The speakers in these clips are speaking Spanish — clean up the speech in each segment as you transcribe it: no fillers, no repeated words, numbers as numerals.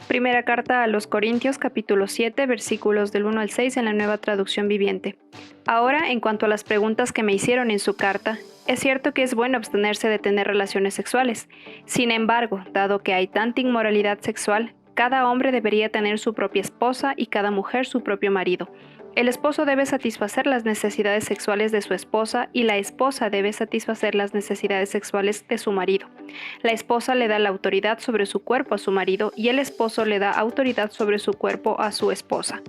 Primera carta a los Corintios, capítulo 7, versículos del 1 al 6 en la Nueva Traducción Viviente. Ahora, en cuanto a las preguntas que me hicieron en su carta, es cierto que es bueno abstenerse de tener relaciones sexuales. Sin embargo, dado que hay tanta inmoralidad sexual, cada hombre debería tener su propia esposa y cada mujer su propio marido. El esposo debe satisfacer las necesidades sexuales de su esposa y la esposa debe satisfacer las necesidades sexuales de su marido. La esposa le da la autoridad sobre su cuerpo a su marido y el esposo le da autoridad sobre su cuerpo a su esposa.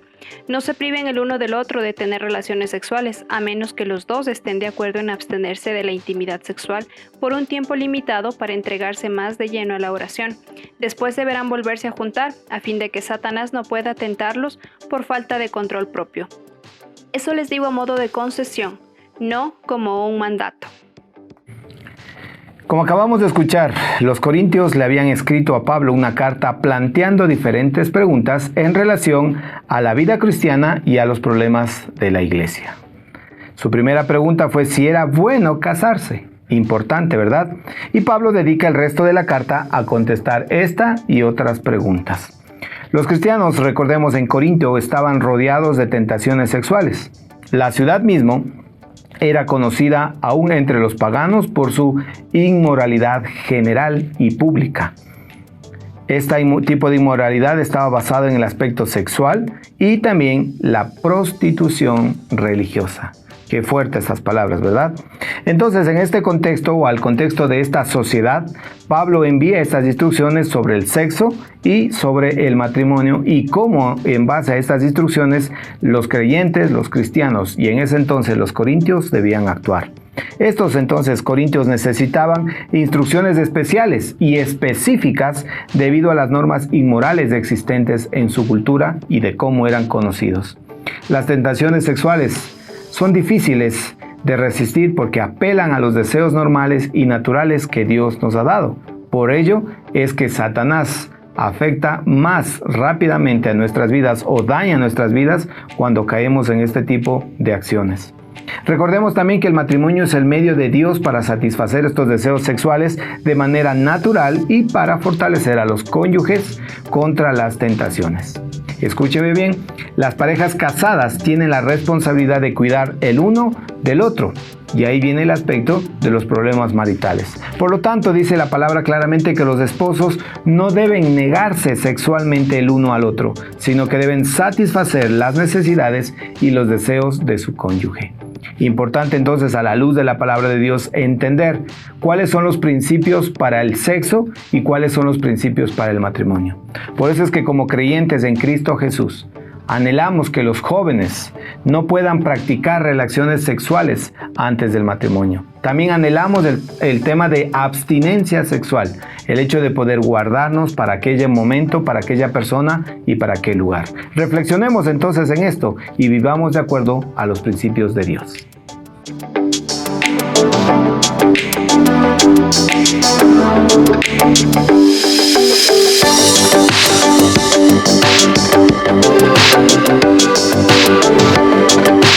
No se priven el uno del otro de tener relaciones sexuales, a menos que los dos estén de acuerdo en abstenerse de la intimidad sexual por un tiempo limitado para entregarse más de lleno a la oración. Después deberán volverse a juntar, a fin de que Satanás no pueda tentarlos por falta de control propio. Eso les digo a modo de concesión, no como un mandato. Como acabamos de escuchar, los corintios le habían escrito a Pablo una carta planteando diferentes preguntas en relación a la vida cristiana y a los problemas de la iglesia. Su primera pregunta fue si era bueno casarse. Importante, ¿verdad? Y Pablo dedica el resto de la carta a contestar esta y otras preguntas. Los cristianos, recordemos, en Corinto estaban rodeados de tentaciones sexuales. La ciudad mismo era conocida aún entre los paganos por su inmoralidad general y pública. Este tipo de inmoralidad estaba basado en el aspecto sexual y también la prostitución religiosa. Qué fuertes estas palabras, ¿verdad? Entonces, en este contexto o al contexto de esta sociedad, Pablo envía estas instrucciones sobre el sexo y sobre el matrimonio y cómo en base a estas instrucciones los creyentes, los cristianos y en ese entonces los corintios debían actuar. Estos entonces corintios necesitaban instrucciones especiales y específicas debido a las normas inmorales existentes en su cultura y de cómo eran conocidos. Las tentaciones sexuales son difíciles de resistir porque apelan a los deseos normales y naturales que Dios nos ha dado. Por ello es que Satanás afecta más rápidamente a nuestras vidas o daña nuestras vidas cuando caemos en este tipo de acciones. Recordemos también que el matrimonio es el medio de Dios para satisfacer estos deseos sexuales de manera natural y para fortalecer a los cónyuges contra las tentaciones. Escúcheme bien, las parejas casadas tienen la responsabilidad de cuidar el uno del otro. Y ahí viene el aspecto de los problemas maritales. Por lo tanto, dice la palabra claramente que los esposos no deben negarse sexualmente el uno al otro, sino que deben satisfacer las necesidades y los deseos de su cónyuge. Importante entonces, a la luz de la palabra de Dios, entender cuáles son los principios para el sexo y cuáles son los principios para el matrimonio. Por eso es que como creyentes en Cristo Jesús, anhelamos que los jóvenes no puedan practicar relaciones sexuales antes del matrimonio. También anhelamos el tema de abstinencia sexual, el hecho de poder guardarnos para aquel momento, para aquella persona y para aquel lugar. Reflexionemos entonces en esto y vivamos de acuerdo a los principios de Dios.